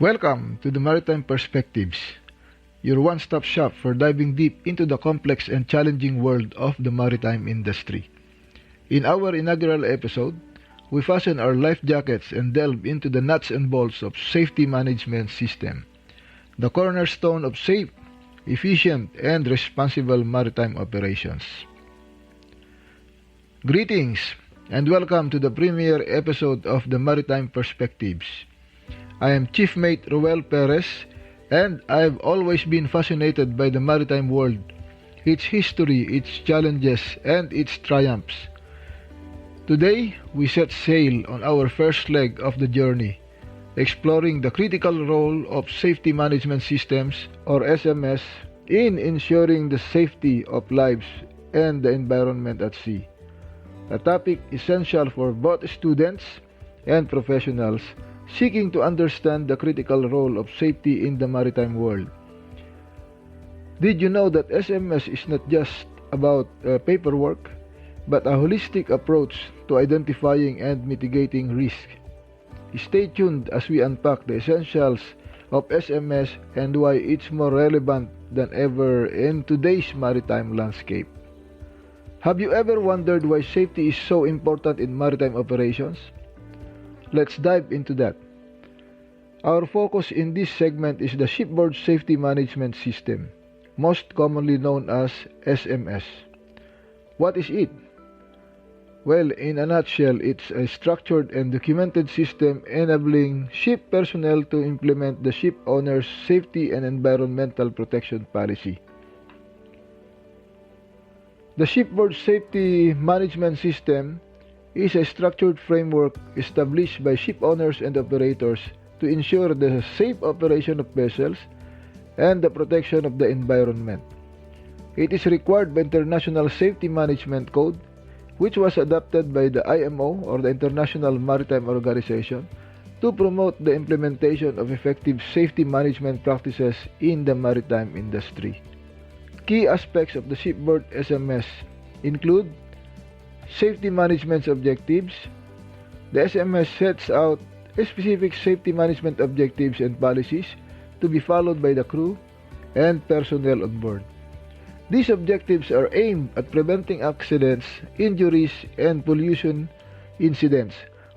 Welcome to the Maritime Perspectives, your one-stop shop for diving deep into the complex and challenging world of the maritime industry. In our inaugural episode, we fasten our life jackets and delve into the nuts and bolts of safety management system, the cornerstone of safe, efficient, and responsible maritime operations. Greetings and welcome to the premiere episode of the Maritime Perspectives. I am Chief Mate Roel Perez, and I've always been fascinated by the maritime world, its history, its challenges, and its triumphs. Today, we set sail on our first leg of the journey, exploring the critical role of safety management systems, or SMS, in ensuring the safety of lives and the environment at sea. A topic essential for both students and professionals seeking to understand the critical role of safety in the maritime world. Did you know that SMS is not just about paperwork, but a holistic approach to identifying and mitigating risk? Stay tuned as we unpack the essentials of SMS and why it's more relevant than ever in today's maritime landscape. Have you ever wondered why safety is so important in maritime operations? Let's dive into that. Our focus in this segment is the Shipboard Safety Management System, most commonly known as SMS. What is it? Well, in a nutshell, it's a structured and documented system enabling ship personnel to implement the ship owner's safety and environmental protection policy. The Shipboard Safety Management System is a structured framework established by ship owners and operators to ensure the safe operation of vessels and the protection of the environment. It is required by International Safety Management Code, which was adopted by the IMO, or the International Maritime Organization, to promote the implementation of effective safety management practices in the maritime industry. Key aspects of the shipboard SMS include safety management objectives. The SMS sets out specific safety management objectives and policies to be followed by the crew and personnel on board. These objectives are aimed at preventing accidents, injuries, and pollution incidents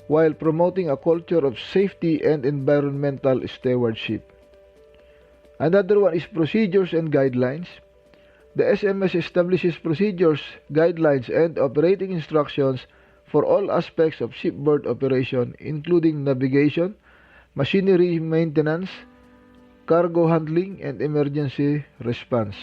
while promoting a culture of safety and environmental stewardship. Another one is procedures and guidelines. The SMS establishes procedures, guidelines, and operating instructions for all aspects of shipboard operation, including navigation, machinery maintenance, cargo handling, and emergency response.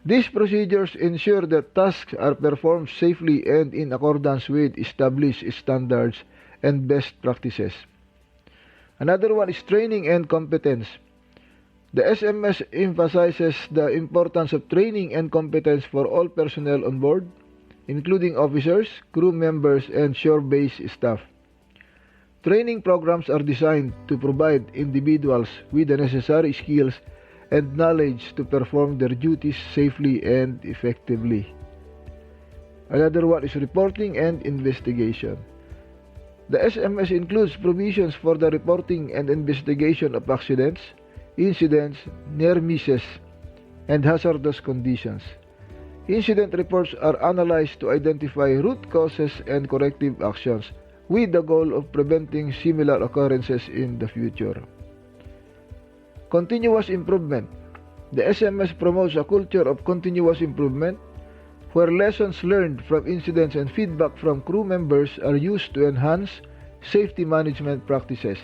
These procedures ensure that tasks are performed safely and in accordance with established standards and best practices. Another one is training and competence. The SMS emphasizes the importance of training and competence for all personnel on board, including officers, crew members, and shore-based staff. Training programs are designed to provide individuals with the necessary skills and knowledge to perform their duties safely and effectively. Another one is reporting and investigation. The SMS includes provisions for the reporting and investigation of accidents, incidents, near misses, and hazardous conditions. Incident reports are analyzed to identify root causes and corrective actions with the goal of preventing similar occurrences in the future. Continuous improvement. The SMS promotes a culture of continuous improvement where lessons learned from incidents and feedback from crew members are used to enhance safety management practices.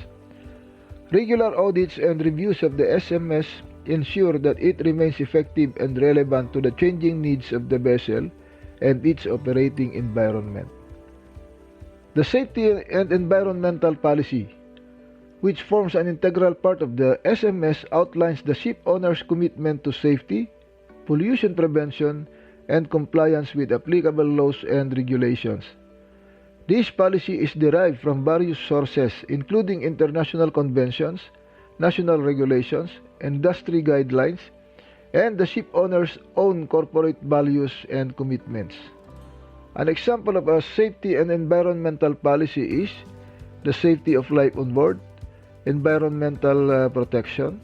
Regular audits and reviews of the SMS ensure that it remains effective and relevant to the changing needs of the vessel and its operating environment. The Safety and Environmental Policy, which forms an integral part of the SMS, outlines the ship owner's commitment to safety, pollution prevention, and compliance with applicable laws and regulations. This policy is derived from various sources, including international conventions, national regulations, industry guidelines, and the ship owner's own corporate values and commitments. An example of a safety and environmental policy is the safety of life on board, environmental protection,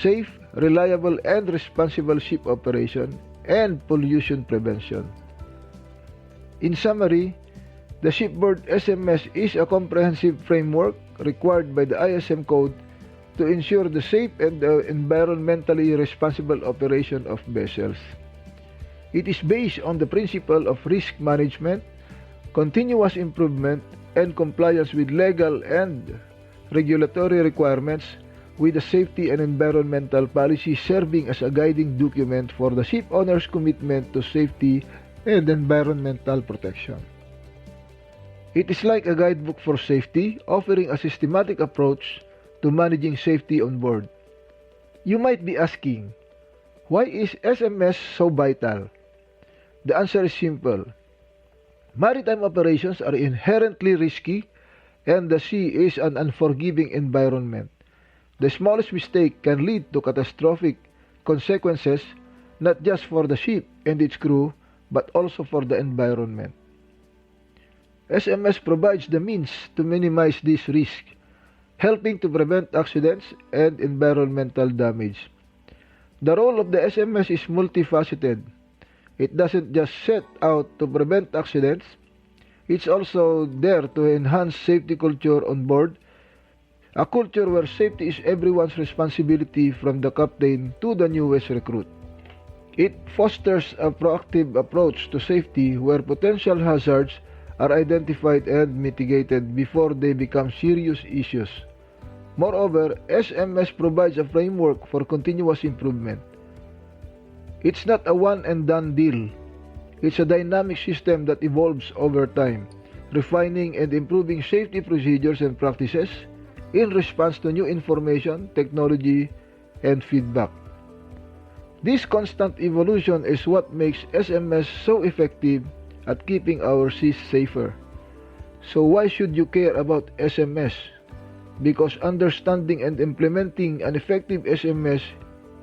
safe, reliable, and responsible ship operation, and pollution prevention. In summary, the Shipboard SMS is a comprehensive framework required by the ISM code to ensure the safe and environmentally responsible operation of vessels. It is based on the principle of risk management, continuous improvement, and compliance with legal and regulatory requirements, with the safety and environmental policy serving as a guiding document for the ship owner's commitment to safety and environmental protection. It is like a guidebook for safety, offering a systematic approach to managing safety on board. You might be asking, why is SMS so vital? The answer is simple. Maritime operations are inherently risky, and the sea is an unforgiving environment. The smallest mistake can lead to catastrophic consequences, not just for the ship and its crew, but also for the environment. SMS provides the means to minimize this risk, helping to prevent accidents and environmental damage. The role of the SMS is multifaceted. It doesn't just set out to prevent accidents, it's also there to enhance safety culture on board, a culture where safety is everyone's responsibility from the captain to the newest recruit. It fosters a proactive approach to safety where potential hazards are identified and mitigated before they become serious issues. Moreover, SMS provides a framework for continuous improvement. It's not a one-and-done deal. It's a dynamic system that evolves over time, refining and improving safety procedures and practices in response to new information, technology, and feedback. This constant evolution is what makes SMS so effective at keeping our seas safer. So why should you care about SMS? Because understanding and implementing an effective SMS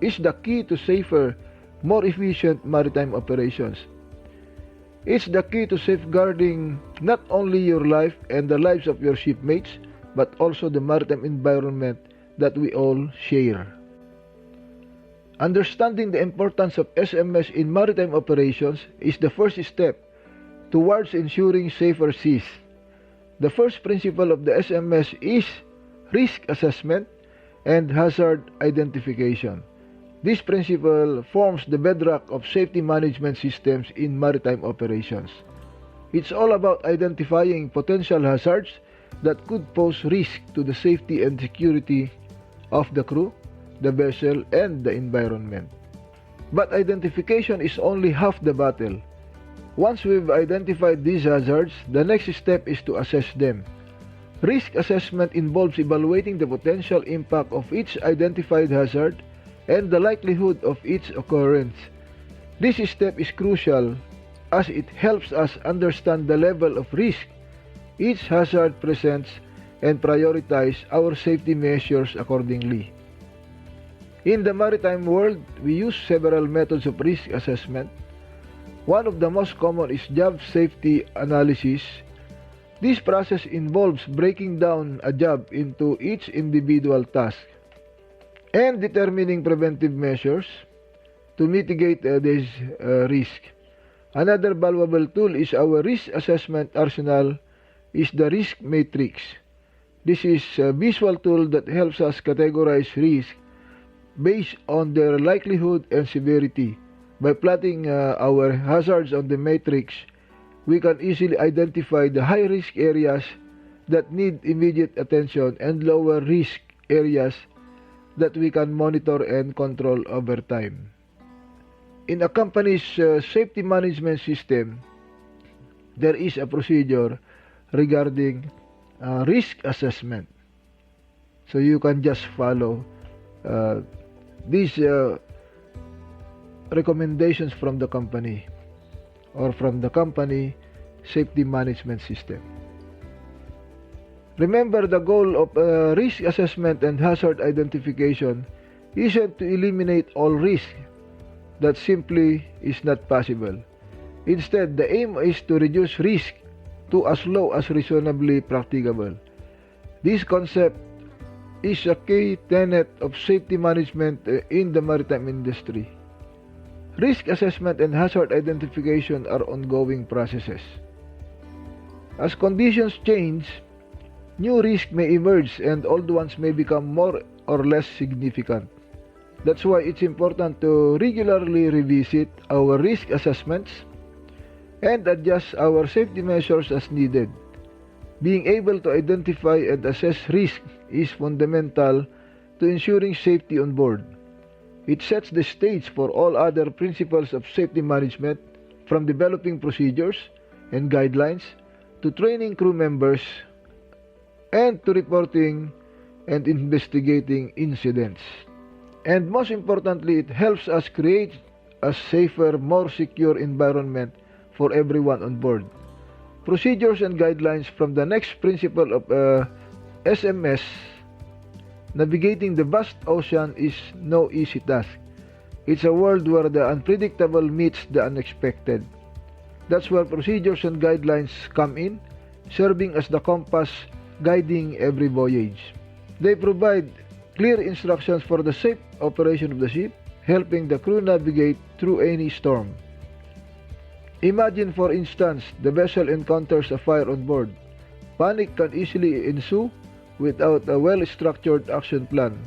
is the key to safer, more efficient maritime operations. It's the key to safeguarding not only your life and the lives of your shipmates, but also the maritime environment that we all share. Understanding the importance of SMS in maritime operations is the first step towards ensuring safer seas. The first principle of the SMS is risk assessment and hazard identification. This principle forms the bedrock of safety management systems in maritime operations. It's all about identifying potential hazards that could pose risk to the safety and security of the crew, the vessel, and the environment. But identification is only half the battle. Once we've identified these hazards, the next step is to assess them. Risk assessment involves evaluating the potential impact of each identified hazard and the likelihood of its occurrence. This step is crucial as it helps us understand the level of risk each hazard presents and prioritize our safety measures accordingly. In the maritime world, we use several methods of risk assessment. One of the most common is job safety analysis. This process involves breaking down a job into each individual task and determining preventive measures to mitigate this risk. Another valuable tool is our risk assessment arsenal is the risk matrix. This is a visual tool that helps us categorize risk based on their likelihood and severity. By plotting our hazards on the matrix, we can easily identify the high-risk areas that need immediate attention and lower-risk areas that we can monitor and control over time. In a company's safety management system, there is a procedure regarding risk assessment. So you can just follow these recommendations from the company or from the company safety management system. Remember, the goal of risk assessment and hazard identification isn't to eliminate all risk. That simply is not possible. Instead, the aim is to reduce risk to as low as reasonably practicable. This concept is a key tenet of safety management in the maritime industry. Risk assessment and hazard identification are ongoing processes. As conditions change, new risks may emerge and old ones may become more or less significant. That's why it's important to regularly revisit our risk assessments and adjust our safety measures as needed. Being able to identify and assess risk is fundamental to ensuring safety on board. It sets the stage for all other principles of safety management, from developing procedures and guidelines to training crew members and to reporting and investigating incidents. And most importantly, it helps us create a safer, more secure environment for everyone on board. Procedures and guidelines from the next principle of SMS. Navigating the vast ocean is no easy task. It's a world where the unpredictable meets the unexpected. That's where procedures and guidelines come in, serving as the compass guiding every voyage. They provide clear instructions for the safe operation of the ship, helping the crew navigate through any storm. Imagine, for instance, the vessel encounters a fire on board. Panic can easily ensue without a well-structured action plan.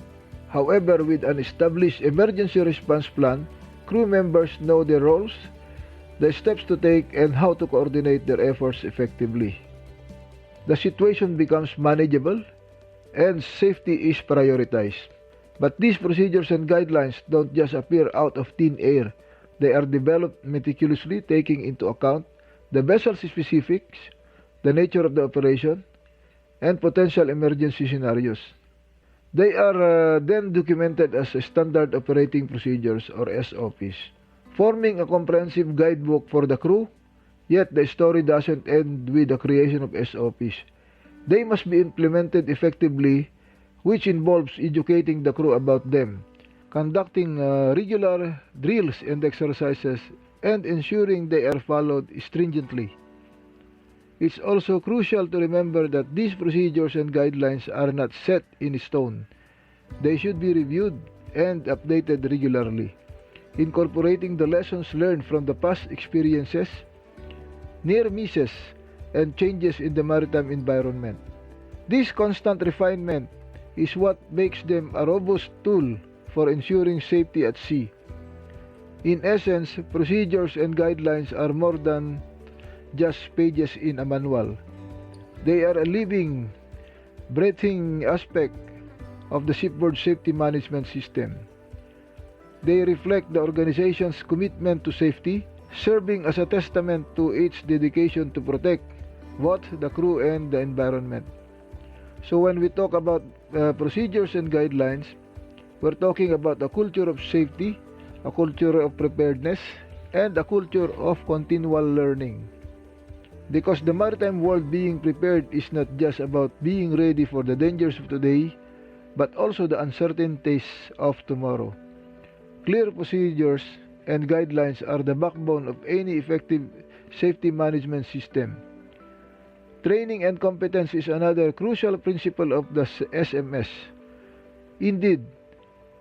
However, with an established emergency response plan, crew members know their roles, the steps to take, and how to coordinate their efforts effectively. The situation becomes manageable, and safety is prioritized. But these procedures and guidelines don't just appear out of thin air. They are developed meticulously, taking into account the vessel specifics, the nature of the operation, and potential emergency scenarios. They are then documented as standard operating procedures, or SOPs, forming a comprehensive guidebook for the crew. Yet the story doesn't end with the creation of SOPs. They must be implemented effectively, which involves educating the crew about them, conducting regular drills and exercises, and ensuring they are followed stringently. It's also crucial to remember that these procedures and guidelines are not set in stone. They should be reviewed and updated regularly, incorporating the lessons learned from the past experiences, near misses, and changes in the maritime environment. This constant refinement is what makes them a robust tool for ensuring safety at sea. In essence, procedures and guidelines are more than just pages in a manual. They are a living, breathing aspect of the Shipboard Safety Management System. They reflect the organization's commitment to safety, serving as a testament to its dedication to protect both the crew and the environment. So when we talk about procedures and guidelines, we're talking about a culture of safety, a culture of preparedness, and a culture of continual learning. Because the maritime world, being prepared is not just about being ready for the dangers of today, but also the uncertainties of tomorrow. Clear procedures and guidelines are the backbone of any effective safety management system. Training and competence is another crucial principle of the SMS. Indeed,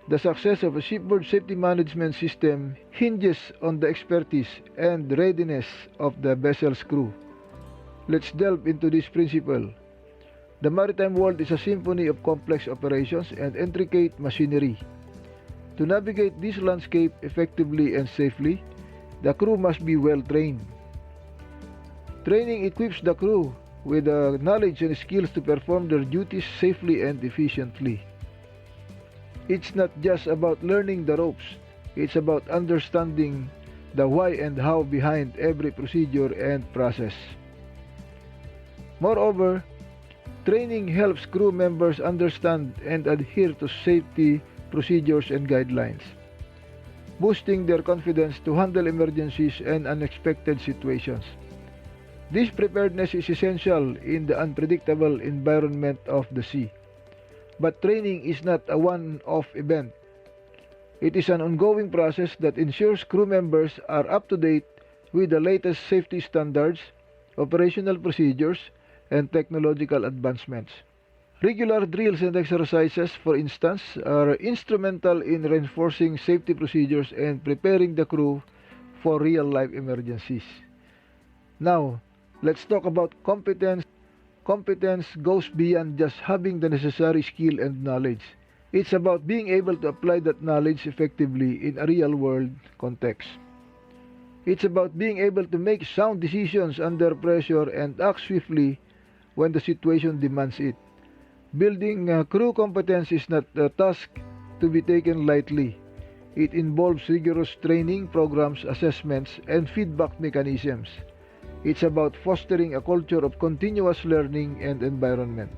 the success of a shipboard safety management system hinges on the expertise and readiness of the vessel's crew. Let's delve into this principle. The maritime world is a symphony of complex operations and intricate machinery. To navigate this landscape effectively and safely, the crew must be well trained. Training equips the crew with the knowledge and skills to perform their duties safely and efficiently. It's not just about learning the ropes, it's about understanding the why and how behind every procedure and process. Moreover, training helps crew members understand and adhere to safety procedures and guidelines, boosting their confidence to handle emergencies and unexpected situations. This preparedness is essential in the unpredictable environment of the sea. But training is not a one-off event. It is an ongoing process that ensures crew members are up to date with the latest safety standards, operational procedures, and technological advancements. Regular drills and exercises, for instance, are instrumental in reinforcing safety procedures and preparing the crew for real-life emergencies. Now, let's talk about competence. Competence goes beyond just having the necessary skill and knowledge. It's about being able to apply that knowledge effectively in a real-world context. It's about being able to make sound decisions under pressure and act swiftly when the situation demands it. Building crew competence is not a task to be taken lightly. It involves rigorous training programs, assessments, and feedback mechanisms. It's about fostering a culture of continuous learning and environment.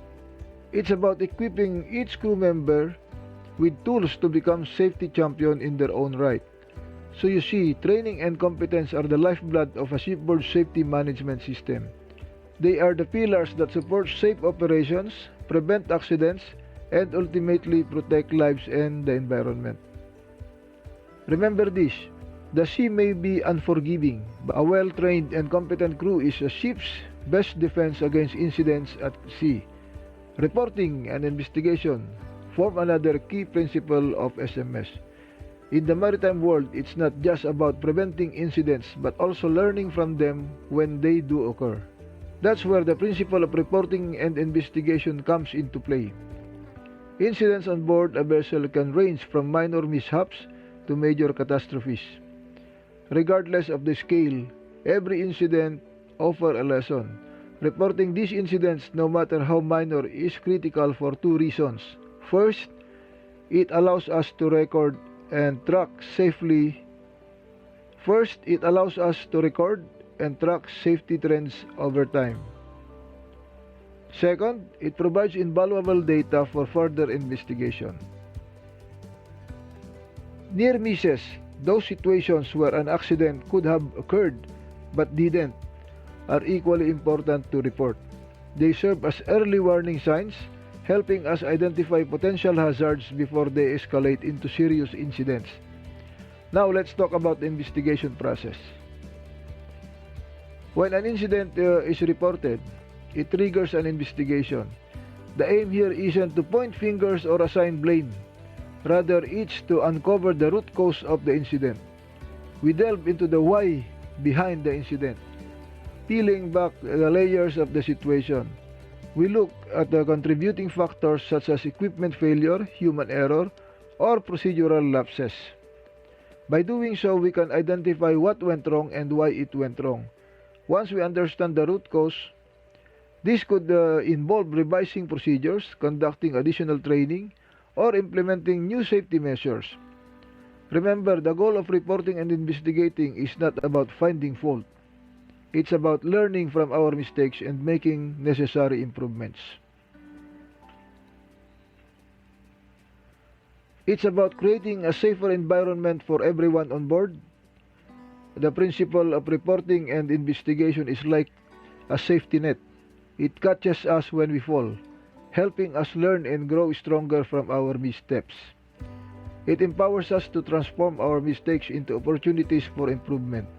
It's about equipping each crew member with tools to become safety champion in their own right. So you see, training and competence are the lifeblood of a shipboard safety management system. They are the pillars that support safe operations, prevent accidents, and ultimately protect lives and the environment. Remember this, the sea may be unforgiving, but a well-trained and competent crew is a ship's best defense against incidents at sea. Reporting and investigation form another key principle of SMS. In the maritime world, it's not just about preventing incidents but also learning from them when they do occur. That's where the principle of reporting and investigation comes into play. Incidents on board a vessel can range from minor mishaps to major catastrophes. Regardless of the scale, every incident offers a lesson. Reporting these incidents, no matter how minor, is critical for two reasons. First, it allows us to record and track safely. First, it allows us to record and track safety trends over time. Second, it provides invaluable data for further investigation. Near misses, those situations where an accident could have occurred but didn't, are equally important to report. They serve as early warning signs, helping us identify potential hazards before they escalate into serious incidents. Now let's talk about the investigation process. When an incident is reported, it triggers an investigation. The aim here isn't to point fingers or assign blame. Rather, it's to uncover the root cause of the incident. We delve into the why behind the incident, peeling back the layers of the situation. We look at the contributing factors such as equipment failure, human error, or procedural lapses. By doing so, we can identify what went wrong and why it went wrong. Once we understand the root cause, this could involve revising procedures, conducting additional training, or implementing new safety measures. Remember, the goal of reporting and investigating is not about finding fault. It's about learning from our mistakes and making necessary improvements. It's about creating a safer environment for everyone on board. The principle of reporting and investigation is like a safety net. It catches us when we fall, helping us learn and grow stronger from our missteps. It empowers us to transform our mistakes into opportunities for improvement.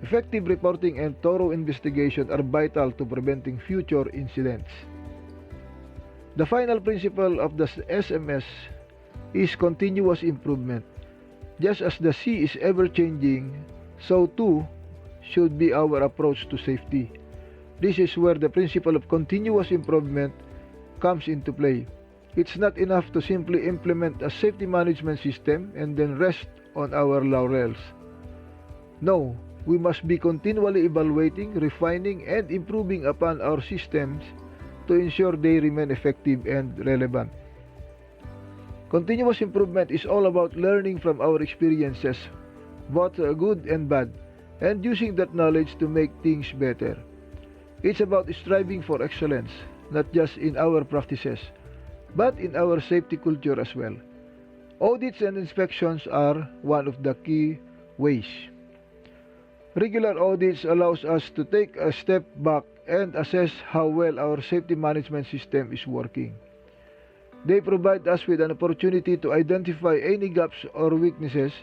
Effective reporting and thorough investigation are vital to preventing future incidents. The final principle of the SMS is continuous improvement. Just as the sea is ever-changing, so too should be our approach to safety. This is where the principle of continuous improvement comes into play. It's not enough to simply implement a safety management system and then rest on our laurels. No, we must be continually evaluating, refining, and improving upon our systems to ensure they remain effective and relevant. Continuous improvement is all about learning from our experiences, both good and bad, and using that knowledge to make things better. It's about striving for excellence, not just in our practices, but in our safety culture as well. Audits and inspections are one of the key ways. Regular audits allows us to take a step back and assess how well our safety management system is working. They provide us with an opportunity to identify any gaps or weaknesses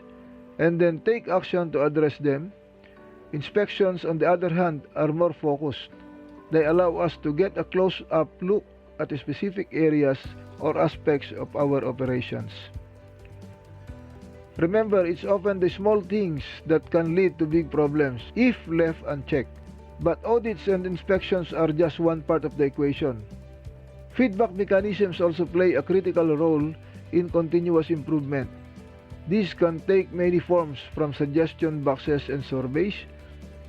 and then take action to address them. Inspections, on the other hand, are more focused. They allow us to get a close-up look at specific areas or aspects of our operations. Remember, it's often the small things that can lead to big problems if left unchecked. But audits and inspections are just one part of the equation. Feedback mechanisms also play a critical role in continuous improvement. These can take many forms, from suggestion boxes and surveys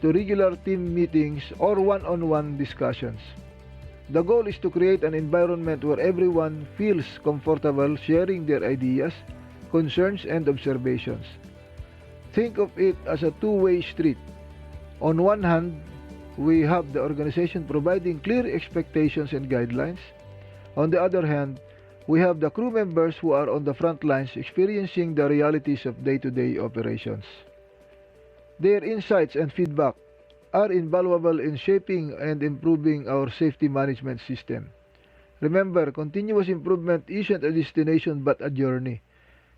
to regular team meetings or one-on-one discussions. The goal is to create an environment where everyone feels comfortable sharing their ideas, concerns, and observations. Think of it as a two-way street. On one hand, we have the organization providing clear expectations and guidelines. On the other hand, we have the crew members who are on the front lines experiencing the realities of day-to-day operations. Their insights and feedback are invaluable in shaping and improving our safety management system. Remember, continuous improvement isn't a destination but a journey.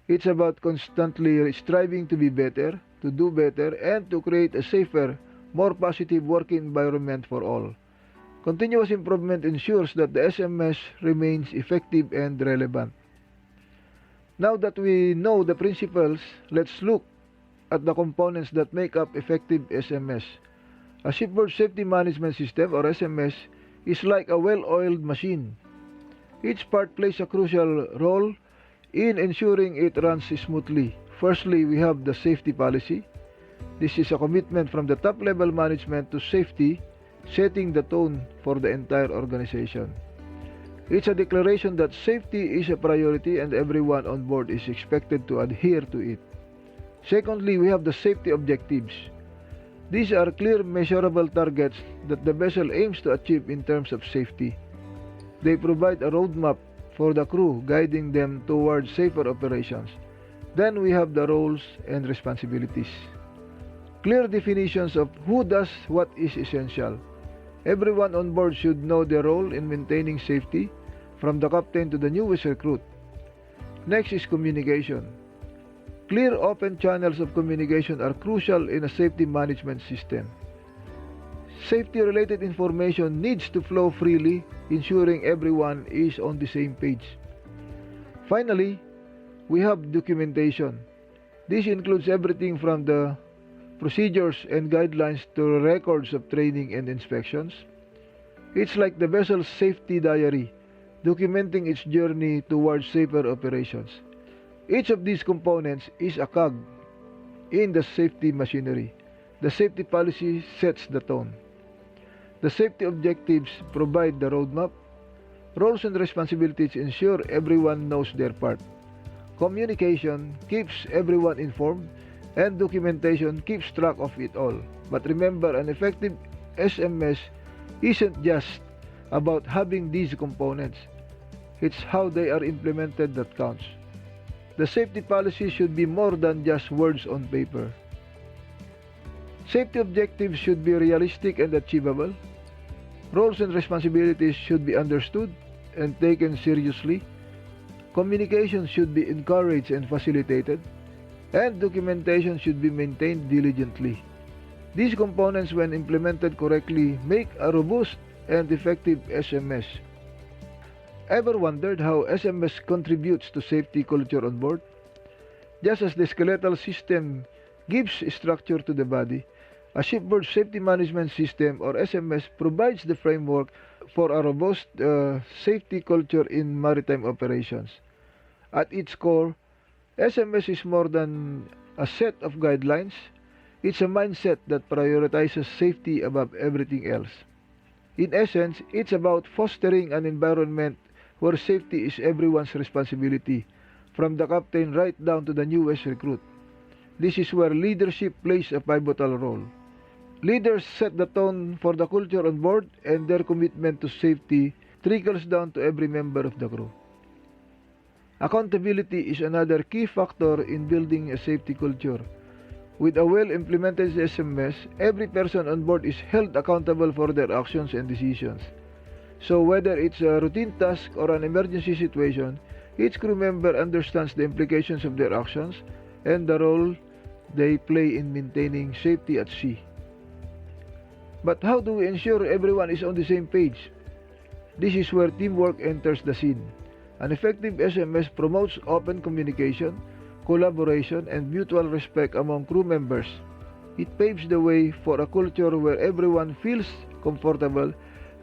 It's about constantly striving to be better, to do better, and to create a safer, more positive working environment for all. Continuous improvement ensures that the SMS remains effective and relevant. Now that we know the principles, let's look at the components that make up effective SMS. A Shipboard Safety Management System, or SMS, is like a well-oiled machine. Each part plays a crucial role in ensuring it runs smoothly. Firstly, we have the safety policy. This is a commitment from the top-level management to safety, setting the tone for the entire organization. It's a declaration that safety is a priority and everyone on board is expected to adhere to it. Secondly, we have the safety objectives. These are clear, measurable targets that the vessel aims to achieve in terms of safety. They provide a roadmap for the crew, guiding them towards safer operations. Then we have the roles and responsibilities. Clear definitions of who does what is essential. Everyone on board should know their role in maintaining safety, from the captain to the newest recruit. Next is communication. Clear, open channels of communication are crucial in a safety management system. Safety-related information needs to flow freely, ensuring everyone is on the same page. Finally, we have documentation. This includes everything from the procedures and guidelines to records of training and inspections. It's like the vessel's safety diary, documenting its journey towards safer operations. Each of these components is a cog in the safety machinery. The safety policy sets the tone. The safety objectives provide the roadmap. Roles and responsibilities ensure everyone knows their part. Communication keeps everyone informed, and documentation keeps track of it all. But remember, an effective SMS isn't just about having these components. It's how they are implemented that counts. The safety policy should be more than just words on paper. Safety objectives should be realistic and achievable. Roles and responsibilities should be understood and taken seriously. Communication should be encouraged and facilitated. And documentation should be maintained diligently. These components, when implemented correctly, make a robust and effective SMS. Ever wondered how SMS contributes to safety culture on board? Just as the skeletal system gives structure to the body, a Shipboard Safety Management System, or SMS, provides the framework for a robust safety culture in maritime operations. At its core, SMS is more than a set of guidelines. It's a mindset that prioritizes safety above everything else. In essence, it's about fostering an environment where safety is everyone's responsibility, from the captain right down to the newest recruit. This is where leadership plays a pivotal role. Leaders set the tone for the culture on board, and their commitment to safety trickles down to every member of the crew. Accountability is another key factor in building a safety culture. With a well-implemented SMS, every person on board is held accountable for their actions and decisions. So whether it's a routine task or an emergency situation, each crew member understands the implications of their actions and the role they play in maintaining safety at sea. But how do we ensure everyone is on the same page? This is where teamwork enters the scene. An effective SMS promotes open communication, collaboration, and mutual respect among crew members. It paves the way for a culture where everyone feels comfortable,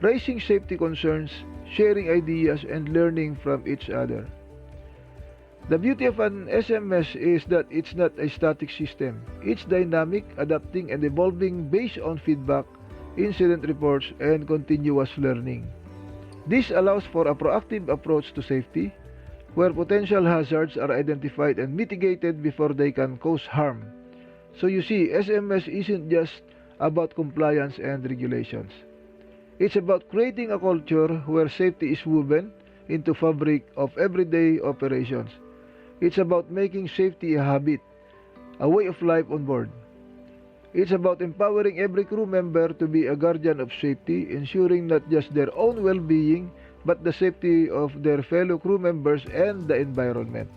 raising safety concerns, sharing ideas, and learning from each other. The beauty of an SMS is that it's not a static system. It's dynamic, adapting, and evolving based on feedback, incident reports, and continuous learning. This allows for a proactive approach to safety, where potential hazards are identified and mitigated before they can cause harm. So you see, SMS isn't just about compliance and regulations. It's about creating a culture where safety is woven into fabric of everyday operations. It's about making safety a habit, a way of life on board. It's about empowering every crew member to be a guardian of safety, ensuring not just their own well-being, but the safety of their fellow crew members and the environment.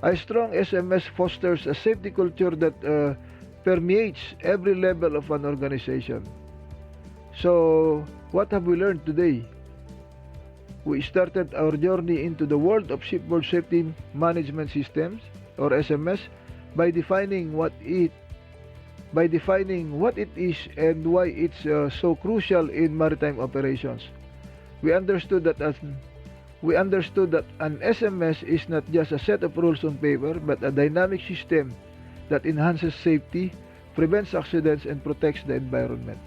A strong SMS fosters a safety culture that permeates every level of an organization. So, what have we learned today? We started our journey into the world of Shipboard Safety Management Systems, or SMS, by defining what it is and why it's so crucial in maritime operations. We understood that an SMS is not just a set of rules on paper, but a dynamic system that enhances safety, prevents accidents, and protects the environment.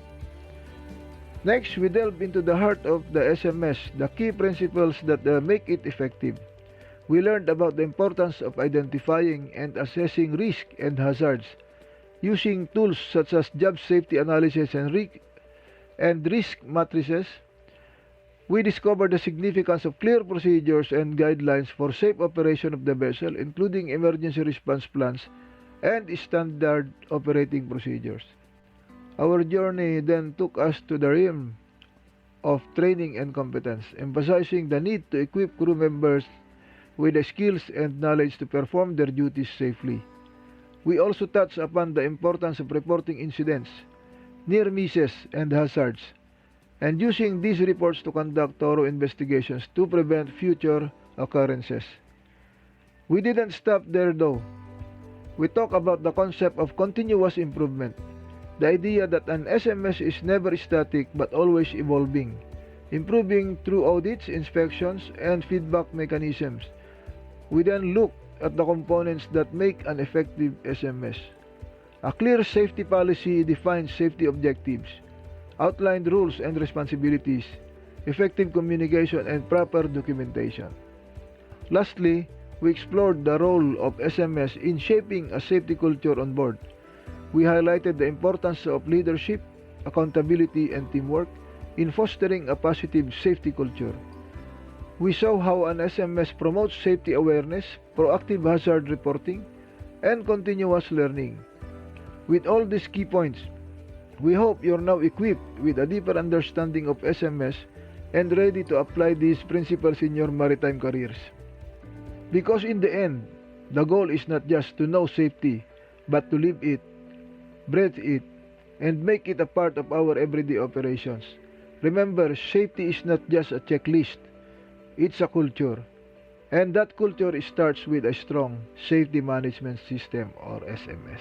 Next, we delve into the heart of the SMS, the key principles that make it effective. We learned about the importance of identifying and assessing risk and hazards, using tools such as job safety analysis and risk matrices. We discovered the significance of clear procedures and guidelines for safe operation of the vessel, including emergency response plans and standard operating procedures. Our journey then took us to the realm of training and competence, emphasizing the need to equip crew members with the skills and knowledge to perform their duties safely. We also touched upon the importance of reporting incidents, near misses, and hazards, and using these reports to conduct thorough investigations to prevent future occurrences. We didn't stop there though. We talked about the concept of continuous improvement, the idea that an SMS is never static but always evolving, improving through audits, inspections, and feedback mechanisms. We then looked at the components that make an effective SMS. A clear safety policy defines safety objectives, outlined rules and responsibilities, effective communication, and proper documentation. Lastly, we explored the role of SMS in shaping a safety culture on board. We highlighted the importance of leadership, accountability, and teamwork in fostering a positive safety culture. We saw how an SMS promotes safety awareness, proactive hazard reporting, and continuous learning. With all these key points, we hope you're now equipped with a deeper understanding of SMS and ready to apply these principles in your maritime careers. Because in the end, the goal is not just to know safety, but to live it, breathe it, and make it a part of our everyday operations. Remember, safety is not just a checklist, it's a culture. And that culture starts with a strong safety management system, or SMS.